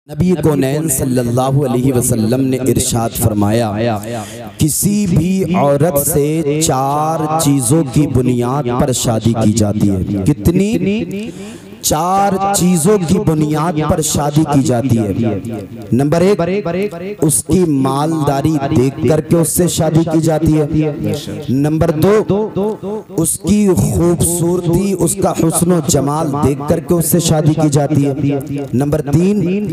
नबी कौनैन सल्लल्लाहु अलैहि वसल्लम ने इरशाद फरमाया, किसी भी औरत से 4 चीजों की बुनियाद पर शादी की जाती है। कितनी? 4 चीजों की बुनियाद पर शादी की जाती है। नंबर 1, उसकी मालदारी देख करके उससे शादी की जाती है। नंबर 2, उसकी खूबसूरती, उसका हुस्न जमाल देख करके उससे शादी की जाती है। नंबर 3,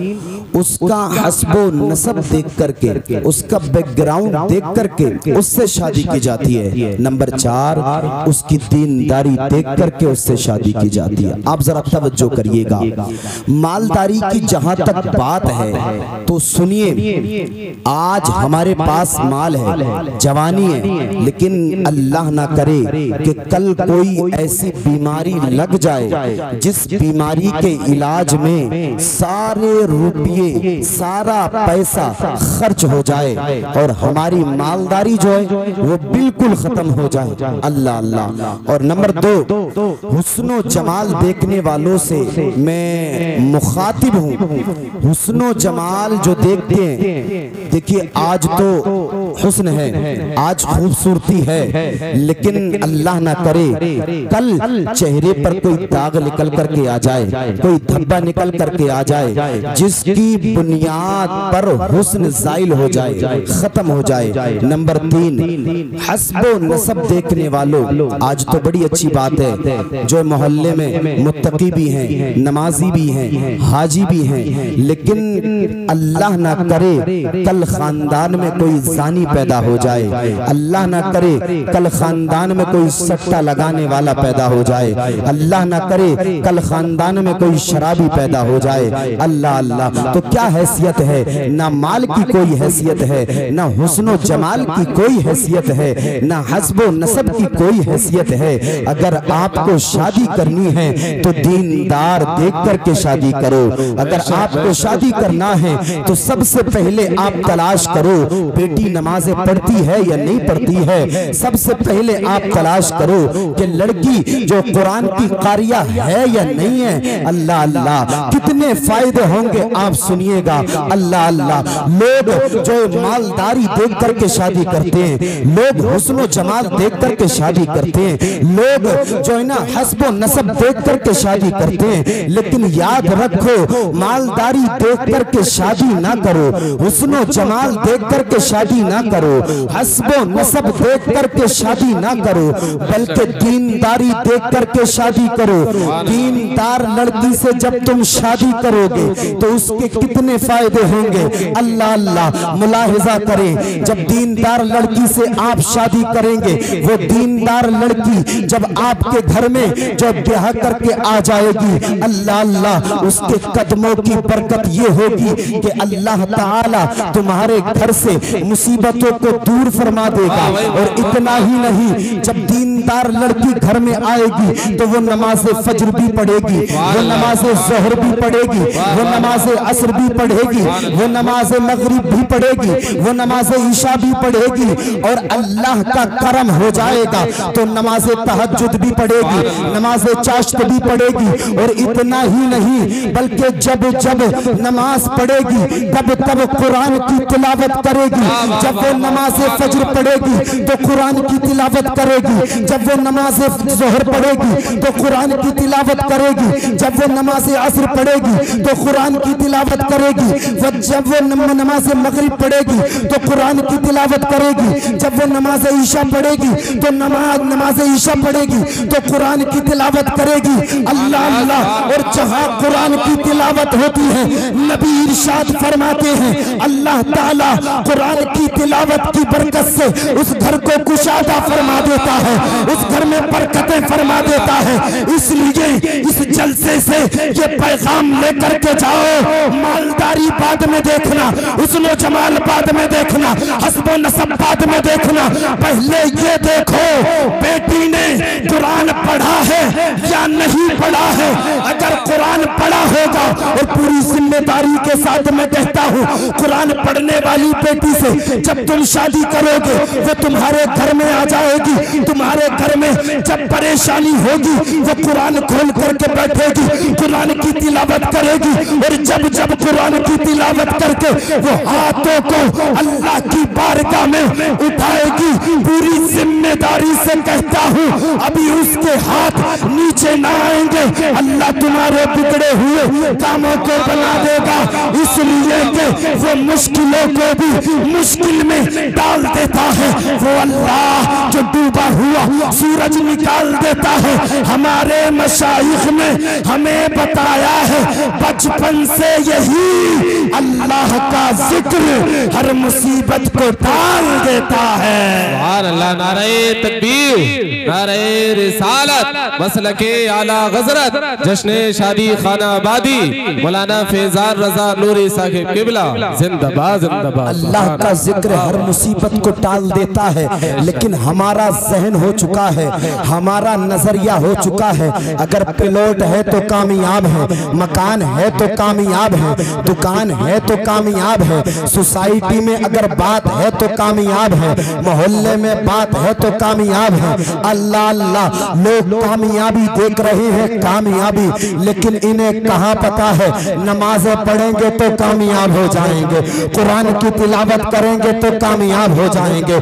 उसका हस्बो नसब देख करके, उसका बैकग्राउंड देख करके उससे शादी की जाती है। नंबर 4, उसकी दीनदारी देख करके उससे शादी की जाती है। आप जरा तवज्जो करिएगा, मालदारी की जहां तक बात है तो सुनिए, आज हमारे पास माल है, जवानी है, लेकिन अल्लाह ना करे कि कल कोई ऐसी बीमारी लग जाए जिस बीमारी के इलाज में सारे रुपये, सारा पैसा खर्च हो जाए और हमारी मालदारी जो है वो बिल्कुल खत्म हो जाए। अल्लाह अल्लाह। और नंबर 2, हुस्नो जमाल देखने वालों से मैं मुखातिब हूँ। हुस्नो जमाल जो देखते हैं, देखिए आज तो हुस्न है, आज खूबसूरती है, लेकिन अल्लाह ना करे कल चेहरे पर कोई दाग निकल करके आ जाए, कोई धब्बा निकल करके आ जाए जिसकी बुनियाद पर हुस्न ज़ाइल हो जाए, खत्म हो जाए। नंबर 3, हस्बो नसब देखने वालों, आज तो बड़ी अच्छी बात है, जो मोहल्ले में मुत्तकी भी हैं, नमाजी भी हैं, हाजी भी हैं, लेकिन अल्लाह ना करे कल खानदान में कोई जानी पैदा हो जाए, अल्लाह ना करे कल खानदान में कोई सट्टा लगाने वाला पैदा हो जाए, अल्लाह ना करे कल खानदान में कोई शराबी पैदा हो जाए। अल्लाह अल्लाह। तो क्या हैसियत है? ना माल की कोई हैसियत है, ना हुस्नो जमाल की कोई हैसियत है, ना हस्बो नसब की कोई हैसियत है। अगर आपको शादी करनी है तो दीनदार देख करके शादी करो। अगर आपको शादी करना है तो सबसे पहले आप तलाश करो बेटी नमाज़ें पढ़ती है या नहीं पढ़ती है। सबसे पहले आप तलाश करो कि लड़की जो कुरान की कारिया है या नहीं है। अल्लाह अल्लाह, कितने फायदे होंगे आप सुनिएगा। अल्लाह अल्लाह। लोग जो मालदारी देख करके शादी करते हैं, लोग हुस्न जमाल देख करके शादी करते हैं, लोग जो है ना हस्बो नसब देख करके शादी करते हैं, लेकिन याद रखो मालदारी देख करके शादी ना करो, हुस्नो जमाल देख करके शादी ना करो, हस्बो नसब देख करके शादी ना करो, बल्कि दीनदारी देख करके शादी करो। दीनदार लड़की से जब तुम शादी करोगे तो उसके कितने फायदे होंगे। अल्लाह अल्लाह। मुलाहिजा करें, जब दीनदार लड़की से आप शादी करेंगे, वो दीनदार लड़की जब आपके घर में जो ब्याह करके आ जाएगी, अल्लाह अल्लाह, उसके कदमों की बरकत ये होगी कि अल्लाह ताला तुम्हारे घर से मुसीबतों को दूर फरमा देगा। और इतना ही नहीं, जब दीनदार लड़की घर में आएगी तो वो नमाज़े फज्र भी पढ़ेगी, वो नमाज़े ज़ोहर भी पढ़ेगी, वो नमाज़े असर भी पढ़ेगी, वो नमाज़े मगरिब भी पढ़ेगी, वो नमाज़े ईशा भी पढ़ेगी, और अल्लाह का करम हो जाएगा तो नमाज़े तहज्जुद भी पढ़ेगी, नमाज़े चाश्त भी पढ़ेगी। और इतना ही नहीं, बल्कि जब जब नमाज पढ़ेगी तब तब कुरान की तिलावत करेगी। जब वो नमाज़े फज्र पढ़ेगी तो कुरान की तिलावत करेगी, जब वो नमाज़े ज़ोहर पढ़ेगी तो कुरान की तिलावत करेगी, जब वो नमाज़े असर पढ़ेगी तो कुरान की तिलावत करेगी, जब वो नमाज़े मगरिब पढ़ेगी तो कुरान की तिलावत करेगी, जब वो नमाज़े ईशा पढ़ेगी तो नमाज़े ईशा पढ़ेगी तो कुरान की तिलावत करेगी। अल्लाह अल्लाह। और जहाँ कुरान की तिलावत होती है, नबी इरशाद फरमाते हैं अल्लाह ताला कुरान की तिलावत की बरकत से उस घर को कुशादा फरमा देता है, उस घर में बरकतें फरमा देता है। इसलिए इस जलसे से ये पैगाम लेकर के जाओ, मालदारी बाद में देखना, हुस्न जमाल बाद में देखना, हस्बो नसब बाद में देखना, पहले ये देखो बेटी ने कुरान पढ़ा है या नहीं पढ़ा है। अगर कुरान पढ़ा होगा, और पूरी जिम्मेदारी के साथ मैं कहता हूँ, कुरान पढ़ने वाली बेटी से जब तुम शादी करोगे वो तुम्हारे घर में आ जाएगी। तुम्हारे घर में जब परेशानी होगी वो कुरान खोल करके बैठेगी, कुरान की तिलावत करेगी, और जब जब कुरान की तिलावत करके वो हाथों को अल्लाह की बारगाह में उठाएगी। पूरी जिम्मेदारी से कहता हूँ अभी उसके हाथ नीचे ना आएंगे, अल्लाह तुम्हारे बिगड़े हुए कामों को बना देगा। इसलिए कि वो मुश्किलों को भी मुश्किल में डाल देता है। वो अल्लाह जो डूबा हुआ सूरज निकाल देता है। हमारे मशाइख ने हमें बताया है बचपन से यही अल्लाह का जिक्र हर मुसीबत को टाल देता है। अल्लाह, नारे तकबीर, नारे रिसालत, मसलके आला गजरत, जश्ने शादी खाना आबादी, मौलाना फैजान रजा नूरी साहिब किबला जिंदाबाद जिंदाबाद। अल्लाह का जिक्र हर मुसीबत को टाल देता है, लेकिन हमारा जहन हो चुका है, हमारा नजरिया हो चुका है। अगर प्लॉट है तो कामयाब है, मकान है तो कामयाब है, दुकान है तो कामयाब है, सोसाइटी में अगर बात है तो कामयाब है, मोहल्ले में बात है तो कामयाब है। अल्लाह अल्लाह, लोग कामयाबी देख रहे हैं, कामयाबी, लेकिन इन्हें कहाँ पता है नमाजें पढ़ेंगे तो कामयाब हो जाएंगे, कुरान की तिलावत करेंगे तो कामयाब हो जाएंगे।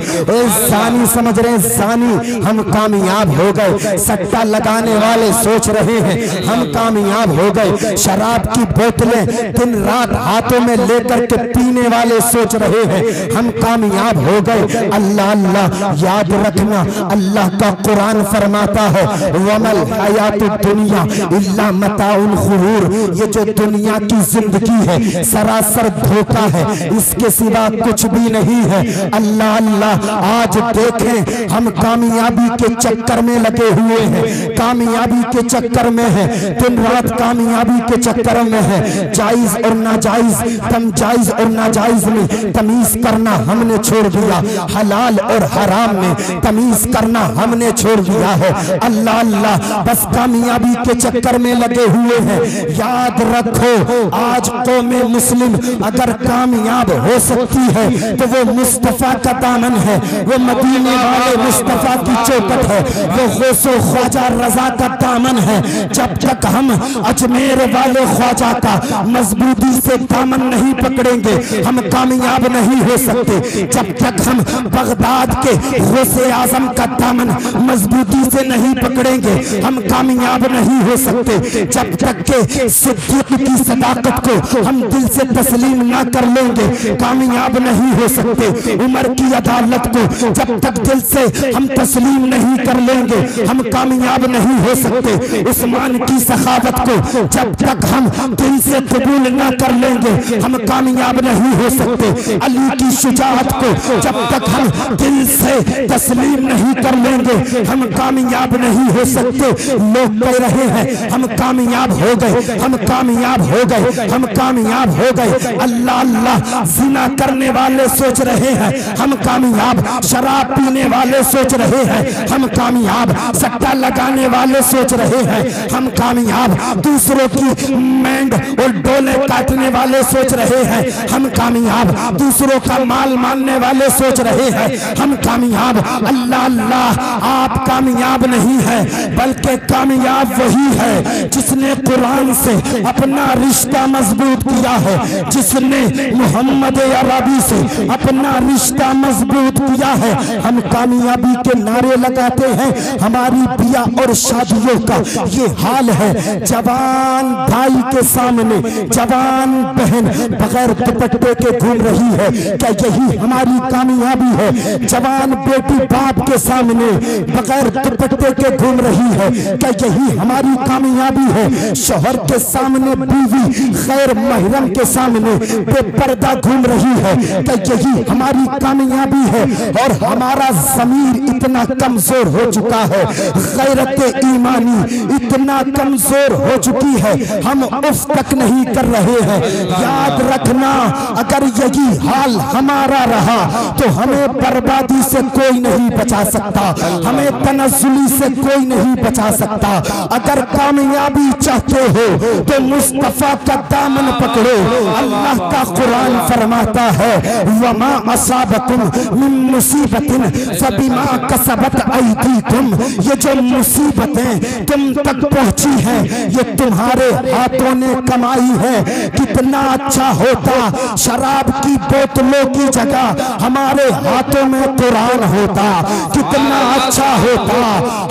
जानी समझ रहे हैं, जानी हम कामयाब हो गए। सट्टा लगाने वाले सोच रहे हैं हम कामयाब हो गए। शराब की बोतलें दिन रात हाथों में लेकर के पीने वाले सोच रहे हैं हम कामयाब हो गए। अल्लाह अल्लाह, याद रखना अल्लाह का कुरान फरमाता है वमल हयातुद दुनिया इल्ला मताउल गुरूर, ये जो दुनिया की जिंदगी है सरासर धोखा है, इसके सिवा कुछ भी नहीं है। अल्लाह अल्लाह, आज देखें हम कामयाबी के चक्कर में लगे हुए हैं, कामयाबी के चक्कर में है, दिन रात कामयाबी के चक्कर में है। जायज और नाजायज, तम जायज और नाजायज में तमीज करना हमने छोड़ दिया, हलाल और हराम में तमीज करना हमने छोड़ दिया है। अल्लाह अल्लाह, बस कामयाबी के चक्कर में लगे हुए हैं। याद रखो आज कौमे मुस्लिम अगर कामयाब हो सकती है तो वो मुस्तफा का दामन है, वो मदीने वाले मुस्तफा की चौकट है, वो गौसो ख्वाजा रजा का दामन है। जब तक हम अजमेर वाले ख्वाजा का मजबूती से दामन नहीं पकड़ेंगे हम कामयाब नहीं हो सकते। जब तक हम बगदाद के गौसे आजम का दामन मजबूती से नहीं पकड़ेंगे हम कामयाब नहीं हो सकते। जब तक के सिद्दीक की सदाकत को हम दिल से तस्लीम ना कर लेंगे कामयाब नहीं हो सकते। उमर की अदालत को जब तक दिल से हम तस्लीम नहीं कर लेंगे हम कामयाब नहीं हो सकते। उस्मान की सखावत को जब तक हम दिल से कबूल ना कर लेंगे हम कामयाब नहीं हो सकते। अली की शुजाअत को जब तक हम दिल से तस्लीम नहीं कर लेंगे हम कामयाब नहीं हो सकते। लोग कह रहे हैं हम कामयाब हो गए, हम कामयाब हो गए, हम कामयाब हो गए। अल्लाह अल्लाह, जिना करने वाले सोच रहे हैं हम कामयाब, शराब पीने वाले सोच रहे हैं हम कामयाब, सट्टा लगाने वाले सोच रहे हैं हम कामयाब, दूसरों की मैंड और डोले काटने वाले सोच रहे हैं हम कामयाब, दूसरों का माल मानने वाले सोच रहे हैं हम कामयाब। अल्लाह अल्लाह, आप कामयाब नहीं है बल्कि कामयाब वही है जिसने कुरान से अपना रिश्ता मजबूत किया है, जिसने मोहम्मद अरबी से अपना रिश्ता मजबूत किया है। हम कामयाबी के नारे लगाते हैं, हमारी बिया और शादियों का ये हाल है। जवान भाई के सामने जवान बहन बगैर दुपट्टे के घूम रही है, क्या यही हमारी कामयाबी है? जवान बेटी बाप के सामने बगैर दुपट्टे के घूम रही है, क्या यही हमारी कामयाबी है? शोहर के सामने बीवी गैर महरम के सामने बेपर्दा घूम रही है, क्या यही हमारी कामयाबी है? और हमारा ज़मीर इतना कमजोर हो चुका है, गैरत ईमानी इतना कमजोर हो चुकी है, हम उफ तक नहीं कर रहे हैं। याद रखना अगर यही हाल हमारा रहा तो हमें बर्बादी से कोई नहीं बचा सकता, हमें तनज़्ज़ुली से कोई नहीं बचा सकता। अगर कामयाबी चाहते हो तो मुस्तफा का दामन पकड़ो। अल्लाह का कुरान फरमाता है वमा असाबकुम मिन मुसीबतिन फबिमा कसबत अयदीकुम, ये जो मुसीबतें तुम तक पहुंची हैं ये तुम्हारे हाथों ने कमाई है। कितना अच्छा होता शराब की बोतलों की जगह हमारे हाथों में कुरान होता, कितना अच्छा होता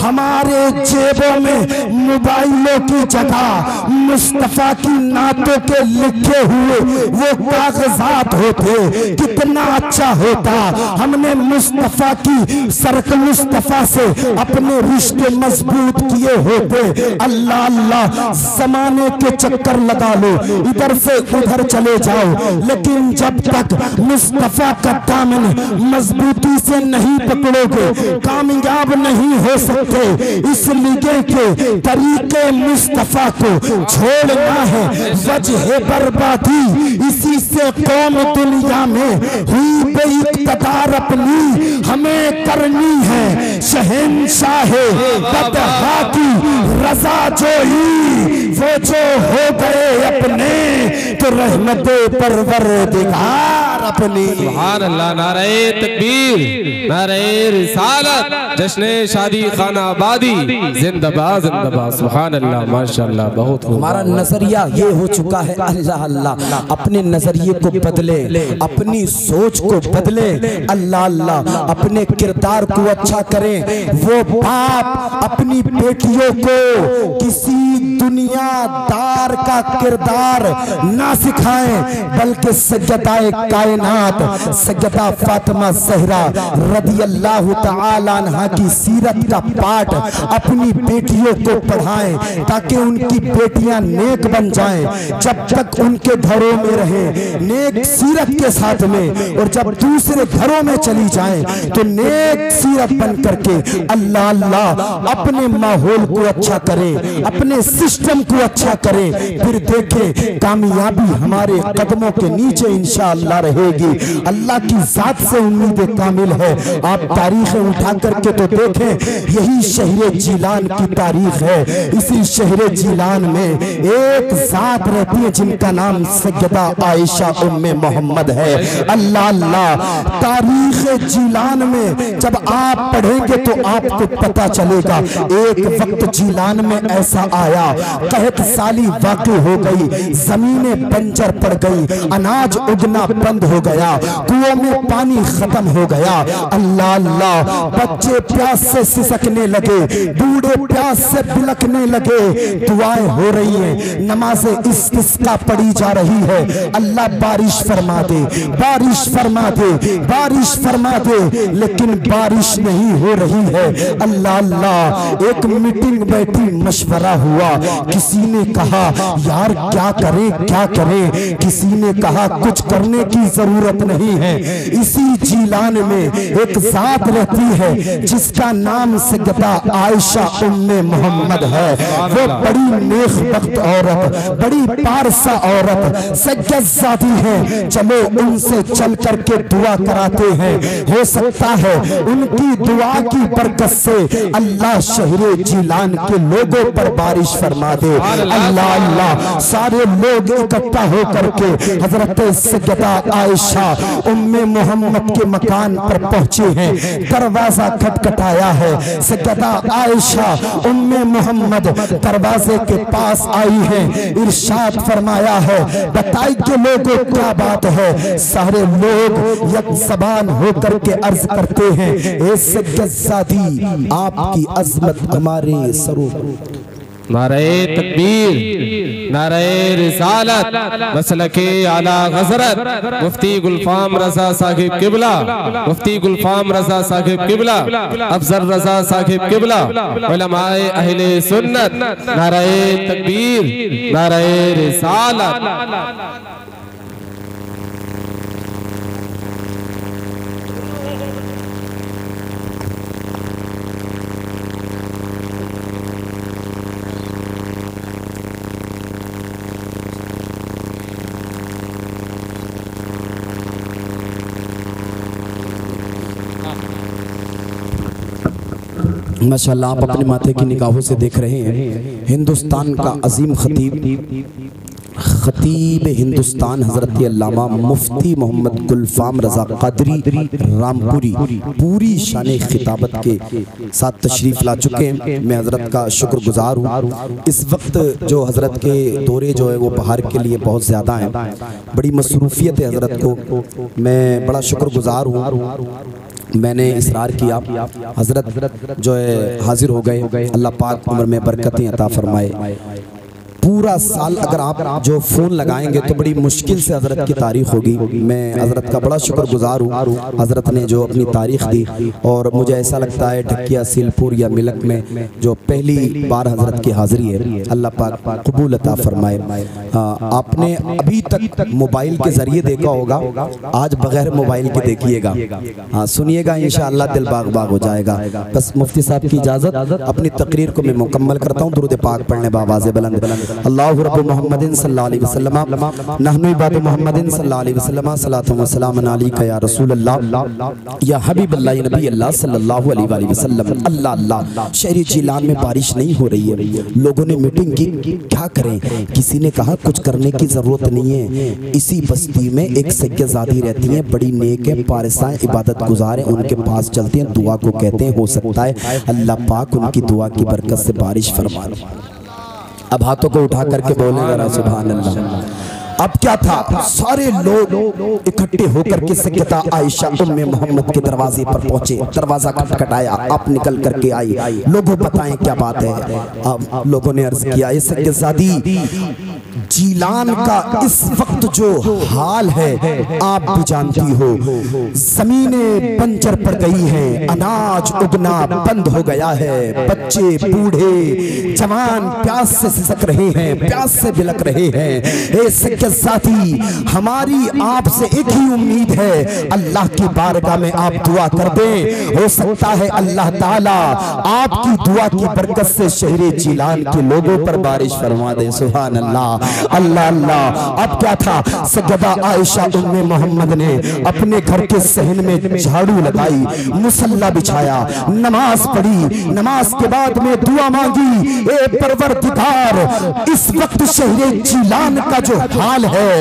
हमारे जेबों में मोबाइलों की जगह मुस्तफा की नातों के लिखे हुए वो कागजात होते, कितना अच्छा होता हमने मुस्तफा की सरक मुस्तफा से अपने रिश्ते मजबूत किए होते। अल्लाह अल्लाह जमाने के चक्कर लगा लो, इधर से उधर चले जाओ, लेकिन जब तक मुस्तफा का दामन मजबूती से नहीं पकड़ोगे कामयाब नहीं हो सकते। इसलिए के तरीके मुस्तफा को छोड़ना है वजह बर्बादी, इसी से कौम दुनिया में हुई बेइक़्तिदार अपनी हमें करनी है शहंशाहे बदहा की रजा जोई, वो जो हो गए अपने तो रहमत परवरदिगार अपनी। सुभान अल्लाह, नारे तकबीर, नारे रिसालत, जश्न शादी खाना आबादी, जिंदाबाद जिंदाबाद। सुभान अल्लाह, माशाअल्लाह, बहुत हमारा नजरिया ये हो चुका है अल्लाह अल्लाह, अपने नजरिए को बदले, अपनी सोच को बदले, अल्लाह अल्लाह अपने किरदार को अच्छा करें। वो बाप अपनी बेटियों को किसी दुनियादार का किरदार ना सिखाएं, बल्कि सज्जदाए कायनात सज्जदा फातिमा ज़हरा रदियल्लाहु तआला अन्हा की सीरत का पाठ अपनी बेटियों को पढ़ाएं, ताकि उनकी बेटियां नेक बन जाएं। जब तक उनके घरों में रहे नेक सीरत के साथ में, और जब दूसरे घरों में चली जाएं तो नेक सीरत बन करके अल्लाह अल्लाह अपने माहौल को अच्छा करें, अपने सिस्टम को अच्छा करें, फिर देखें कामयाबी हमारे कदमों के नीचे इंशाअल्लाह रहेगी। अल्लाह की जात से उम्मीद कामिल है। आप तारीखें उठा करके तो देखें, यही शहर जिलान की तारीख है। इसी शहर जिलान में एक जात रहती है जिनका नाम सैयदा आयशा उम्मे मोहम्मद है। अल्लाह अल्लाह तारीख जिलान में जब आप पढ़ेंगे तो आपको पता चलेगा, एक वक्त जिलान में ऐसा आया, कहत साली वाक़ई हो गई, जमीनें बंजर पड़ गई, अनाज उगना बंद हो गया, कुओं में पानी खत्म हो गया। अल्लाह अल्लाह बच्चे प्यास से सिसकने लगे, बूढ़े प्यास से बिलखने लगे, दुआएं हो रही हैं, नमाज़े इस्तिस्का पड़ी जा रही है। अल्लाह बारिश फरमा दे, बारिश फरमा दे, बारिश फरमा दे, लेकिन बारिश नहीं हो रही है। अल्लाह अल्लाह एक मीटिंग बैठी, मशवरा हुआ, किसी ने कहा यार क्या करें क्या करें, किसी ने कहा कुछ करने की जरूरत नहीं है। इसी जिलान में एक जात रहती है जिसका नाम सैयदा आयशा उम्मे मोहम्मद है। वो बड़ी नेकबख्त औरत, बड़ी पारसा औरत, सज्जदादी है। चलो उनसे चल करके दुआ कराते हैं, हो सकता है उनकी दुआ की बरकत से अल्लाह शहरे जिलान के लोगों पर बारिश फरमा दे। अल्लाह अल्लाह सारे लोग इकट्ठा होकर के हजरत सैयदा आयशा उम्मे मोहम्मद के मकान पर पहुंचे हैं। दरवाजा खटखटाया है, सैयदा आयशा उम्मे मोहम्मद दरवाजे के पास आई है। इरशाद फरमाया है, बताइए लोगों क्या बात है। सारे लोग एक ज़बान होकर के अर्ज करते हैं, ए सज्जदादी आपकी अजमत हमारे सरों। नारे तकबीर, नारे रिसालत, मसलके आला हज़रत मुफ्ती गुलफाम रजा साहिब किबला, मुफ्ती गुलफाम रजा साहिब किबला, अफजल रजा साहिब किबला, उलमाए अहले सुन्नत। नारे तकबीर, नारे रिसालत। माशाअल्लाह आप अपने माथे की निगाहों से देख रहे हैं हिंदुस्तान का अजीम खतीब खतीब हिंदुस्तान हजरत अल्लामा मुफ्ती मोहम्मद गुलफाम रजा क़ादरी रामपुरी पूरी शान खिताबत के साथ तशरीफ़ ला चुके हैं। मैं हजरत का शुक्रगुजार हूँ। इस वक्त जो हजरत के दौरे जो है वो बाहर के लिए बहुत ज़्यादा हैं, बड़ी मसरूफियत है हजरत को, मैं बड़ा शुक्रगुजार हूँ। मैंने इसरार किया, हजरत जो है हाजिर हो गए। अल्लाह पाक उम्र में बरकतें अता फरमाए। पूरा साल अगर आप जो फ़ोन लगाएंगे तो बड़ी मुश्किल से हज़रत की तारीख़ होगी। मैं हज़रत का बड़ा शुक्रगुजार हूँ। हज़रत ने जो अपनी तारीख़ दी और मुझे ऐसा लगता है ढकिया सिलपुर या मिलक में जो पहली बार हज़रत की हाज़िरी है, अल्लाह पाक कबूल अता फरमाए। आपने अभी तक मोबाइल के ज़रिए देखा होगा, आज बग़ैर मोबाइल के देखिएगा। हाँ, सुनिएगा, इंशाअल्लाह दिल बाग बाग हो जाएगा। बस मुफ्ती साहब की इजाज़त, अपनी तकरीर को मैं मुकम्मल करता हूँ। दुरूद पाक पढ़ने बावाज़े बुलंद। अल्लाहु रब्बु मुहम्मदिन सल्लल्लाहु अलैहि वसल्लम नहनु इबादु मुहम्मदिन सल्लल्लाहु अलैहि वसल्लम सलातु व सलामुन अलैका या रसूल अल्लाह या हबीबल्लाह नबी अल्लाह सल्लल्लाहु अलैहि वसल्लम। अल्लाह अल्लाह, शहरी जिलान में बारिश नहीं हो रही है। लोगों ने मीटिंग की, क्या करें? किसी ने कहा कुछ करने की ज़रूरत नहीं है। इसी बस्ती में एक सैयदादी रहती हैं, बड़ी नेक है, पारसाएं, इबादत गुजार हैं, उनके पास चलते हैं, दुआ को कहते हैं, हो सकता है अल्लाह पाक उनकी दुआ की बरकत से बारिश फरमा दे। अब हाथों को उठा करके बोले जरा सुभान अल्लाह। अब क्या था, सारे लोग इकट्ठे होकर के सैयदा आयशा उम्मे मोहम्मद के दरवाजे पर पहुंचे। दरवाजा खटखटाया, आप निकल करके आई। लोगों बताएं क्या बात है। अब लोगों ने अर्ज किया, सैयदादी जीलान का इस वक्त जो हाल है आप भी जानती हो, जमीनें बंजर पड़ गई हैं, अनाज उगना बंद हो गया है, बच्चे बूढ़े जवान प्यास से सिसक रहे हैं, प्यास से बिलक रहे हैं। साथी, हमारी आपसे एक ही उम्मीद है, अल्लाह की बारगाह में आप दुआ कर दें, हो सकता है अल्लाह ताला आपकी दुआ की बरकत से शहरे जिलान के लोगों पर बारिश फरमा दे। सुभान अल्लाह, अल्लाह अल्लाह। अब क्या था, सैयदा आयशा उम्मे मोहम्मद ने अपने घर के सहन में झाड़ू लगाई, मुसल्ला बिछाया, नमाज पढ़ी, नमाज के बाद में दुआ मांगी, ए परवरदिगार, इस वक्त शहरे जिलान का जो हाल है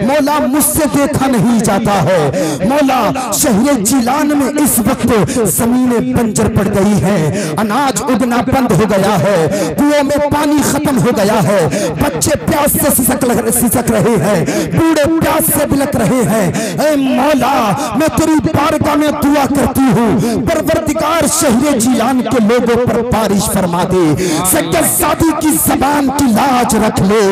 मौला मुझसे देखा नहीं जाता है। मौला शहरे जिलान में इस वक्त जमीनें बंजर पड़ गई हैं, अनाज उगना बंद हो गया है, कुओं में पानी खत्म हो गया है, बच्चे प्यास से सिसक रहे हैं, बूढ़े प्यास से बिलक रहे हैं। ऐ मौला, मैं तेरी बारगाह में दुआ करती हूँ, परवरदिगार शहरे जिलान के लोगों पर बारिश फरमा दे। सैयदादी की ज़बान की लाज रख ले।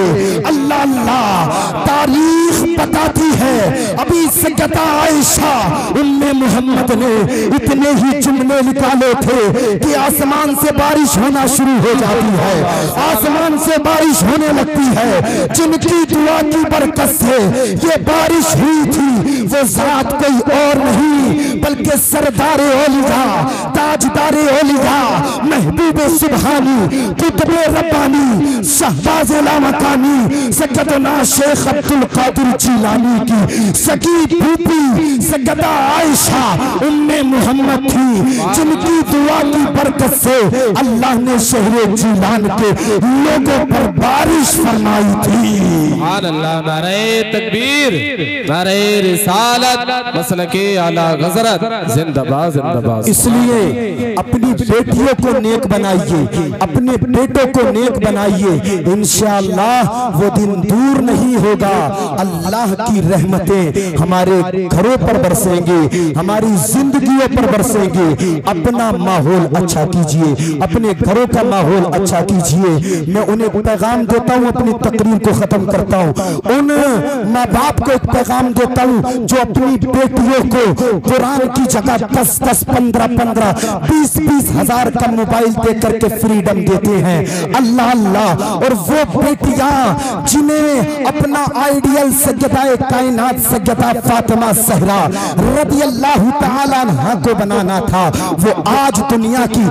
अल्लाह अल्लाह, तारीख बताती है अभी सैयदा आयशा उम्मे मोहम्मद ने इतने ही जुमले निकाले थे कि आसमान से बारिश होना शुरू हो जाती है, आसमान से बारिश होने लगती है। जिनकी दुआ की बरकत से ये बारिश हुई थी वो जात कोई और नहीं बल्कि सरदारे औलिया, ताजदारे औलिया, महबूबे सुबहानी, कुतुबे रब्बानी, शहबाज़े लामकानी, सैयदना शेख अब्दुल कादिर जिलानी की सगी फूफी सैयदा आयशा उम्मे मोहम्मद थी, जिनकी दुआ की बरकत से अल्लाह ने शहरे जिलान के लोगों पर बारिश फरमाई थी। सुभान अल्लाह, नारे तकबीर, नारे रिसालत, मसलके आला गज़रत, जिंदाबाद जिंदाबाद। इसलिए अपनी बेटियों को नेक बनाइए, अपने बेटों को नेक बनाइए, इंशाअल्लाह वो दिन दूर नहीं होगा। अल्लाह की रहमतें हमारे घरों पर बरसेंगी, हमारी जिंदगियों पर बरसेंगी। अपना माहौल अच्छा कीजिए, अपने घरों का माहौल अच्छा कीजिए। मैं उन्हें पैगाम देता हूँ, अपनी तकरीर को खत्म करता हूँ, उन माँ बाप को एक पैगाम देता हूँ जो अपनी बेटियों को कुरान की जगह 10-10, 15-15, 20-20 हजार का मोबाइल दे करके फ्रीडम देते हैं। अल्लाह अल्लाह, और वो बेटियां जिन्हें अपना आइडियल सैयदा कायनात सैयदा सैयदा फातिमा ज़हरा रदियल्लाहु ताला अन्हा को बनाना था, वो आज दुनिया की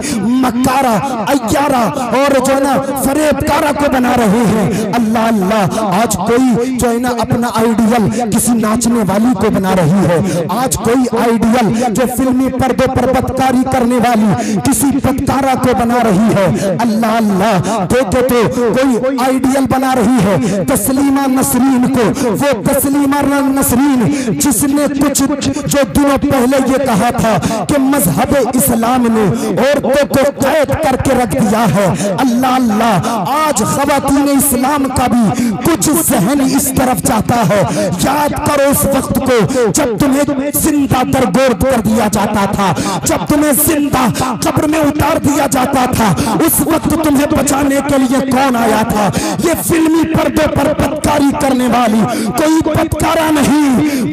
मक्कारा, अय्यारा और जो है ना फरेबकारा को बना रहे हैं। अल्लाह अल्लाह, आज कोई जो है ना अपना आइडियल किसी नाचने वाली को बना रही है, आज कोई आइडियल जो फिल्मी पर्दे पर बदकारी करने वाली किसी बदकारा को बना रही है। अल्लाह अल्लाह, देखे तो कोई आइडियल बना रही है तस्लीमा नसरीन को, वो तस्लीमा नसरीन जिसने कुछ जो दिनों पहले ये कहा था कि मजहब इस्लाम ने औरतों को कैद करके रख दिया है। अल्लाह अल्लाह, आज खवातीन इस्लाम का भी कुछ जहन इस तरफ जाता है। याद करो उस वक्त को जब तुम्हें जिंदा दरगोर्द कर दिया जाता था, जब तुम्हें जिंदा कब्र में उतार दिया जाता था, उस वक्त तुम्हें बचाने के लिए कौन आया था? ये फिल्मी पर्दे पर बदकारी करने वाली कोई बदकारा नहीं,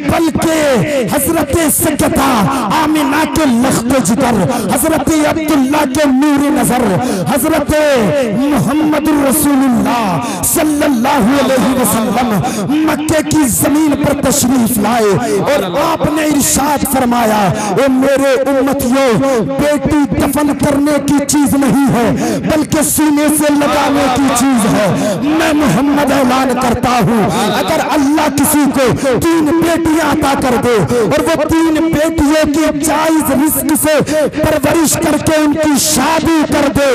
बल्कि हजरत सैयदा आमिना के लख्त जिगर, हजरत अब्दुल्ला के नूर नजर, हजरत मोहम्मद रसूलुल्लाह सल्लल्लाहु अलैहि वसल्लम मक्के की जमीन पर तशरीफ लाए और आपने इरशाद फरमाया, ओ मेरे उम्मतियों, बेटी दफन करने की चीज नहीं है बल्कि सीने से लगाने की चीज है। मैं मोहम्मद ऐलान करता हूँ, अगर अल्लाह किसी को 3 बेटियां अता कर दे और वो 3 बेटियों की जायज रिस्क से परवरिश करके उनकी शादी कर दे,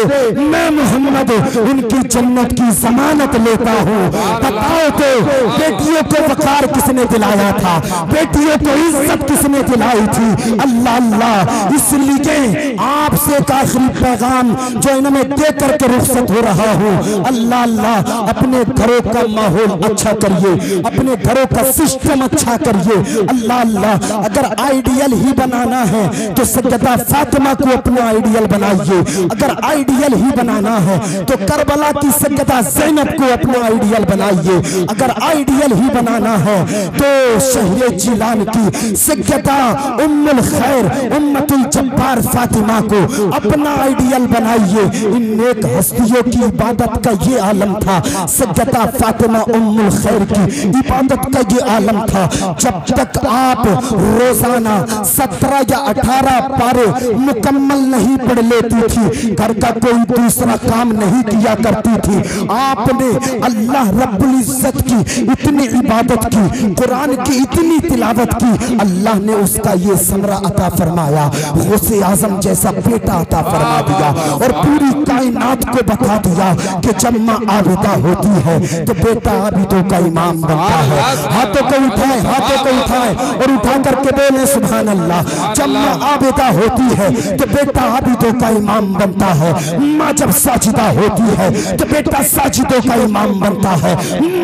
मैं मोहम्मद उनकी जन्नत की जमानत लेता हूँ। बताओ तो बेटियों को वकार किसने दिलाया था? बेटियों को इज्जत किसने दिलाई थी? अल्लाह अल्लाह, इसलिए आपसे एक आखिरी पैगाम जो है ना मैं दे करके रुखसत हो रहा हूँ। अल्लाह अल्लाह, अपने घरों का माहौल अच्छा करिए, अपने घरों का सिस्टम अच्छा करिए। अल्लाह अल्लाह, अगर आइडियल ही बनाना है तो सैयदा फातिमा को अपना आइडियल बनाइए, अगर आइडियल ही बनाना है तो करबला की सैयदा ज़ैनब को अपना आइडियल बनाइए, अगर आइडियल ही बनाना है तो शहरे जिलान की सैयदा उम्मुल खैर उम्मतुल जब्बार फातिमा को अपना आइडियल बनाइए। इन नेक हस्तियों की इबादत का ये आलम था, सैयदा फातिमा उम्मुल खैर की इबादत का ये आलम था। जब तक आप रोजाना 17 या 18 पारे मुकम्मल नहीं पढ़ लेती थी, घर का कोई दूसरा काम नहीं किया करती थी, आपने अल्लाह रब्बुल इज्जत की इतनी इबादत की, कुरान की इतनी तिलावत की, अल्लाह ने उसका ये समरा अता फरमाया, गौसे आजम जैसा बेटा अता फरमा दिया और पूरी कायनात को बता दिया कि जब माँ आबिदा होती है तो बेटा आबिदों का इमाम बनता है। हाथों को उठाए, हाथों को उठाए और उठा करके बोले सुभान अल्लाह। जब माँ आबिदा होती है तो बेटा आबिदों का इमाम बनता है। माँ जब साजिदा होती है तो बेटा साजिदों का इमाम बनता है।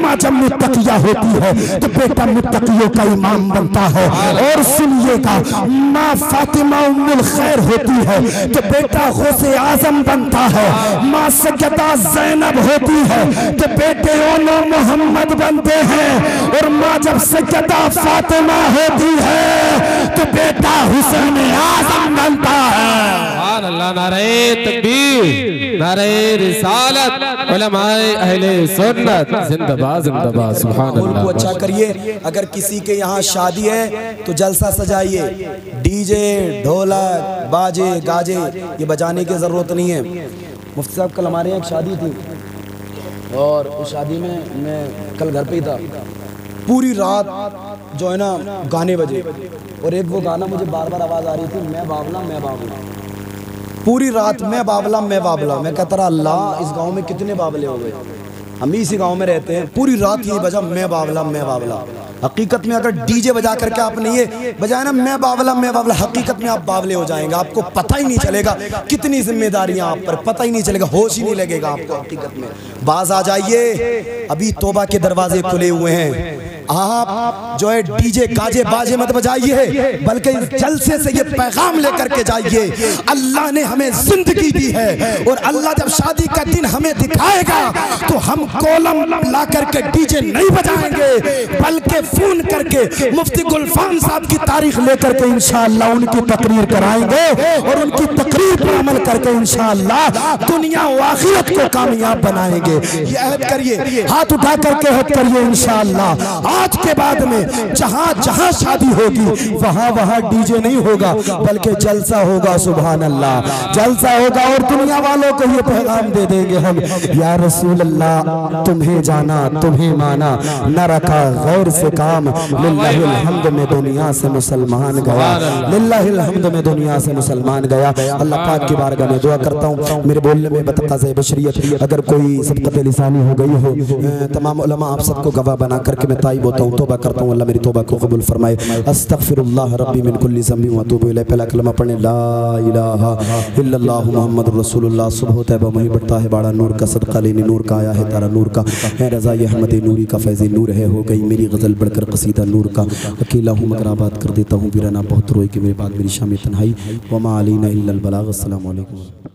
माँ जब मुत्तकिया होती है तो बेटा मुत्तकियों का इमाम बनता है। और सुनिएगा, माँ फातिमा उम्मुल खैर होती है तो बेटा गौसे आजम बनता है। माँ सैयदा ज़ैनब होती है तो बेटे ओनो मोहम्मद बनते हैं। और माँ जब सैयदा फातिमा होती है तो बेटा हुसैन आजम बनता है। अल्लाह, नारे तकबीर, नारे रिसालत, उलमाए अहले सुन्नत जिंदाबाद जिंदाबाद, सुभान अल्लाह। को अच्छा करिए। अगर किसी के यहाँ शादी है तो जलसा सजाइए, डीजे ढोलक बाजे गाजे ये बजाने की जरूरत नहीं है। मुफ्ती साहब कल हमारे यहाँ एक शादी थी और उस शादी में मैं कल घर पे ही था। पूरी रात जो है ना गाने बजे और एक वो गाना मुझे बार बार आवाज़ आ रही थी, मैं बावला मैं बावला। पूरी रात मैं बावला मैं बावला। मैं कहता रहा अल्लाह, इस गांव में कितने बावले हो गए, हम इसी गांव में रहते हैं। पूरी रात यही बजा मैं बावला मैं बावला। हकीकत में अगर डीजे बजा करके आपने ये बजाया ना मैं बावला, हकीकत में आप बावले हो जाएंगे। आपको पता ही नहीं चलेगा कितनी जिम्मेदारियां आप पर, पता ही नहीं चलेगा, होश ही नहीं लगेगा आपको। हकीकत में बाज आ जाइए, अभी तौबा के दरवाजे खुले हुए हैं। आप जो है डीजे गाजे बाजे मत बजाइए, बल्कि इस जलसे से ये पैगाम लेकर के जाइए, अल्लाह ने हमें जिंदगी दी है और अल्लाह जब शादी का दिन हमें दिखाएगा तो हम कोलम ला करके डीजे नहीं बजाएंगे, बल्कि फोन करके मुफ्ती गुलफाम साहब की तारीख लेकर के इंशाअल्लाह उनकी तकरीर कराएंगे और उनकी तकरीर पर अमल करके इंशाअल्लाह दुनिया व आखिरत को कामयाब बनाएंगे। ये अहद करिए, हाथ उठा करके अहद करिए इंशाअल्लाह। आज के बाद में जहां जहां शादी होगी वहां वहां डीजे नहीं होगा, बल्कि जलसा होगा। सुभान अल्लाह, जलसा होगा। और दुनिया वालों को ये पैगाम दे देंगे हम, या रसूल अल्लाह तुम्हें जाना तुम्हें माना, न रखा गौर से काम, लिल्लाहिल हम्द में दुनिया से मुसलमान गया, लिल्लाहिल हम्द में दुनिया से मुसलमान गया। अल्लाह पाक की बारगाह में दुआ करता हूँ मेरे बोलने में बतक़ाज़े बशरियत अगर कोई सबक़त लिसानी हो गई हो, तमाम उलमा आप सबको गवाह बना करके मैं ताइब होता हूँ, तौबा करता हूँ, अल्लाह मेरी तौबा को कबूल फरमाए। अस्तग़फिरुल्लाह रब्बी मिन कुल्ली ज़ंबि व अतूबु इलैह। पहला कलमा पढ़ने ला इलाहा इल्लल्लाह मुहम्मदुर रसूलुल्लाह। सुबह तैयबा वहीं बढ़ता है बाड़ा नूर का, सदका लेने नूर का आया है तारा नूर का, है रज़ा ये अहमद नूरी का, फैज़ नूर है हो गई मेरी गज़ल बढ़कर कसीदा नूर का। अकेला हूँ मगर आबाद कर देता हूँ वीराना बहुत रोई कि मेरे बाद मेरी शाम तन्हाई। वमा अलैना इल्लल बलाग। अस्सलामु अलैकुम।